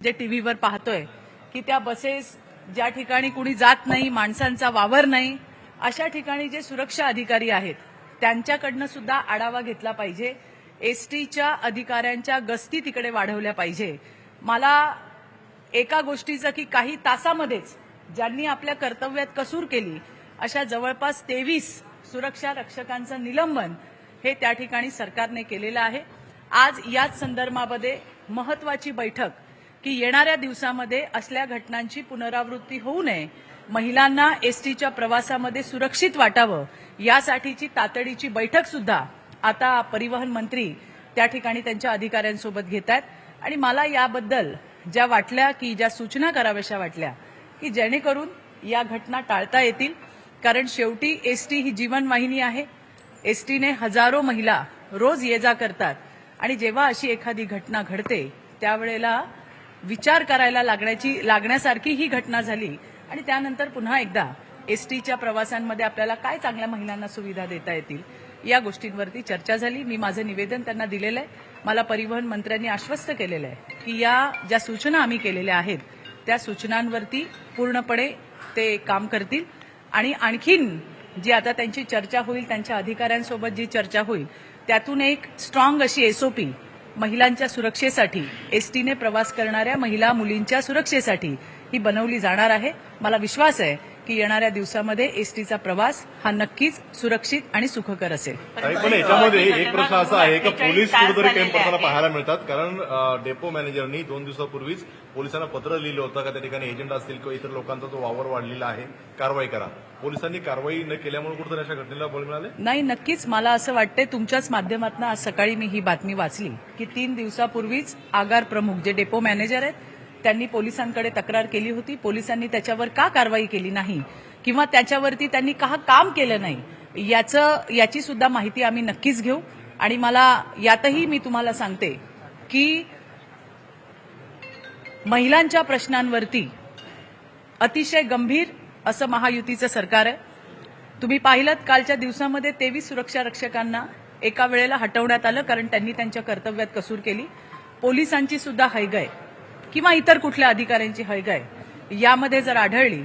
जे टीव्हीवर पाहतोय की त्या बसेस ज्या ठिकाणी कुणी जात नाही, माणसांचा वावर नाही, अशा ठिकाणी जे सुरक्षा अधिकारी आहेत त्यांच्याकडनं सुद्धा आढावा घेतला पाहिजे. एसटीच्या अधिकाऱ्यांच्या गस्ती तिकडे वाढवल्या पाहिजे. मला एका गोष्टीचं की काही तासामध्येच ज्यांनी आपल्या कर्तव्यात कसूर केली अशा जवळपास 23 सुरक्षा रक्षकांचं निलंबन हे त्या ठिकाणी सरकारने केलेलं आहे. आज याच संदर्भामध्ये महत्वाची बैठक की येणाऱ्या दिवसामध्ये असल्या घटनांची पुनरावृत्ती होऊ नये, महिलांना एसटीच्या प्रवासामध्ये सुरक्षित वाटावं यासाठीची तातडीची बैठक सुद्धा आता परिवहन मंत्री त्या ठिकाणी त्यांच्या अधिकाऱ्यांसोबत घेत आहेत. आणि मला याबद्दल ज्या वाटल्या की ज्या सूचना कराव्याशा वाटल्या की जेणेकरून या घटना टाळता येतील, कारण शेवटी एसटी ही जीवनवाहिनी आहे. एसटीने हजारो महिला रोज ये जा करतात आणि जेव्हा अशी एखादी घटना घडते त्यावेळेला विचार करायला लागण्यासारखी ही घटना झाली. आणि त्यानंतर पुन्हा एकदा एसटीच्या प्रवासांमध्ये आपल्याला काय चांगल्या महिलांना सुविधा देता येतील या गोष्टींवरती चर्चा झाली. मी माझं निवेदन त्यांना दिलेलं आहे. मला परिवहन मंत्र्यांनी आश्वस्त केलेलं आहे की या ज्या सूचना आम्ही केलेल्या आहेत त्या सूचनांवरती पूर्णपणे ते काम करतील. आणि आणखीन जी आता त्यांची चर्चा होईल, त्यांच्या अधिकाऱ्यांसोबत जी चर्चा होईल, त्यातून एक स्ट्रॉंग अशी एसओपी महिलांच्या सुरक्षेसाठी, एसटीने प्रवास करणाऱ्या महिला मुलींच्या सुरक्षेसाठी ही बनवली जाणार आहे. मला विश्वास आहे की येणाऱ्या दिवसामध्ये एसटीचा प्रवास हा नक्कीच सुरक्षित आणि सुखकर असेल. पण याच्यामध्ये एक प्रश्न असा आहे की पोलीस कुठेतरी कॅम्प करताना पाहायला मिळतात, कारण डेपो मॅनेजरनी 2 दिवसापूर्वीच पोलिसांना पत्र लिहिलं होतं का त्या ठिकाणी एजंट असतील किंवा इतर लोकांचा जो वावर वाढलेला आहे, कारवाई करा. पोलिसांनी कारवाई न केल्यामुळे कुठेतरी अशा घटनेला बळ मिळाले नाही. नक्कीच मला असं वाटतंय, तुमच्याच माध्यमातून आज सकाळी मी ही बातमी वाचली की 3 दिवसापूर्वीच आगार प्रमुख जे डेपो मॅनेजर आहेत त्यांनी पोलिसांकडे तक्रार केली होती. पोलिसांनी त्याच्यावर का कारवाई केली नाही किंवा त्याच्यावरती त्यांनी का काम केलं नाही याची सुद्धा माहिती आम्ही नक्कीच घेऊ. आणि मला यातही मी तुम्हाला सांगते की महिलांच्या प्रश्नांवरती अतिशय गंभीर असं महायुतीचं सरकार आहे. तुम्ही पाहिलं कालच्या दिवसामध्ये 23 सुरक्षा रक्षकांना एका वेळेला हटवण्यात आलं कारण त्यांनी त्यांच्या कर्तव्यात कसूर केली. पोलिसांची सुद्धा हयगय किंवा इतर कुठल्या अधिकाऱ्यांची हयगय यामध्ये जर आढळली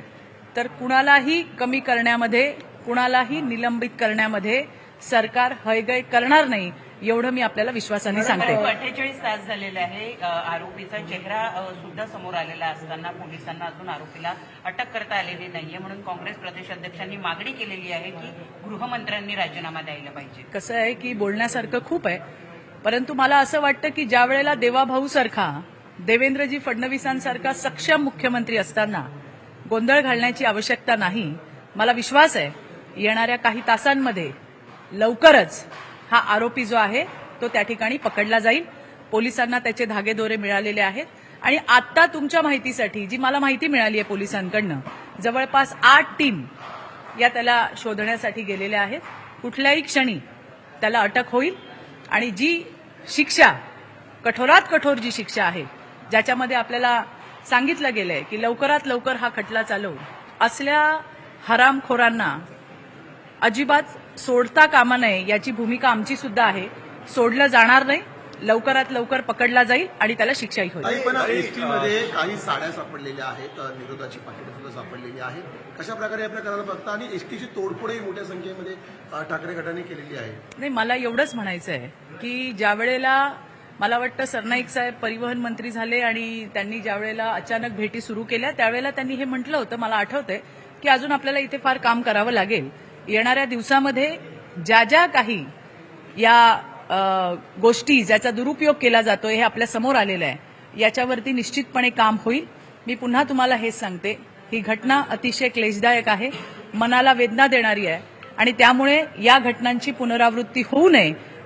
तर कुणालाही कमी करण्यामध्ये, कुणालाही निलंबित करण्यामध्ये सरकार हयगय करणार नाही, एवढं मी आपल्याला विश्वासाने सांगते. 48 तास झालेले आहे. आरोपीचा चेहरा सुद्धा समोर आलेला असताना पोलिसांना अजून आरोपीला अटक करता आलेली नाहीये, म्हणून काँग्रेस प्रदेश अध्यक्षांनी मागणी केलेली आहे की गृहमंत्र्यांनी राजीनामा द्यायला पाहिजे. कसं आहे की बोलण्यासारखं खूप आहे, परंतु मला असं वाटतं की ज्या वेळेला देवाभाऊ सारखा, देवेंद्रजी फडणवीसांसारखा सक्षम मुख्यमंत्री असताना गोंधळ घालण्याची आवश्यकता नाही. मला विश्वास आहे येणाऱ्या काही तासांमध्ये लवकरच हा आरोपी जो आहे तो त्या ठिकाणी पकडला जाईल. पोलिसांना त्याचे धागेदोरे मिळालेले आहेत. आणि आता तुमच्या माहितीसाठी जी मला माहिती मिळाली आहे पोलिसांकडनं, जवळपास 8 टीम या त्याला शोधण्यासाठी गेलेल्या आहेत. कुठल्याही क्षणी त्याला अटक होईल आणि जी शिक्षा, कठोरात कठोर जी शिक्षा आहे, ज्याच्यामध्ये आपल्याला सांगितलं गेलंय की लवकरात लवकर हा खटला चालवून असल्या हरामखोरांना अजिबात सोडता कामा नये याची भूमिका आमची सुद्धा आहे. सोडलं जाणार नाही, लवकरात लवकर पकडला जाईल आणि त्याला शिक्षाही होईल. पण एसटीमध्ये काही साड्या सापडलेल्या आहेत, निरोधाची पाकिटं सुद्धा सापडलेली आहे. कशा प्रकारे आपल्या करायला बघता आणि एसटीची तोडफोडही मोठ्या संख्येमध्ये ठाकरे गटाने केलेली आहे. नाही, मला एवढंच म्हणायचं आहे की ज्या वेळेला मला वाटतं सरनाईक साहेब परिवहन मंत्री झाले आणि त्यांनी ज्या वेळेला अचानक भेटी सुरू केल्या त्यावेळेला त्यांनी हे म्हटलं होतं, मला आठवतंय की अजून आपल्याला इथे फार काम करावं लागेल. येणाऱ्या दिवसामध्ये ज्या ज्या काही या गोष्टी ज्याचा दुरुपयोग केला जातोय हे आपल्या समोर आलेलं आहे, याच्यावरती निश्चितपणे काम होईल. मी पुन्हा तुम्हाला हेच सांगते, ही घटना अतिशय क्लेशदायक आहे, मनाला वेदना देणारी आहे आणि त्यामुळे या घटनांची पुनरावृत्ती होऊ नये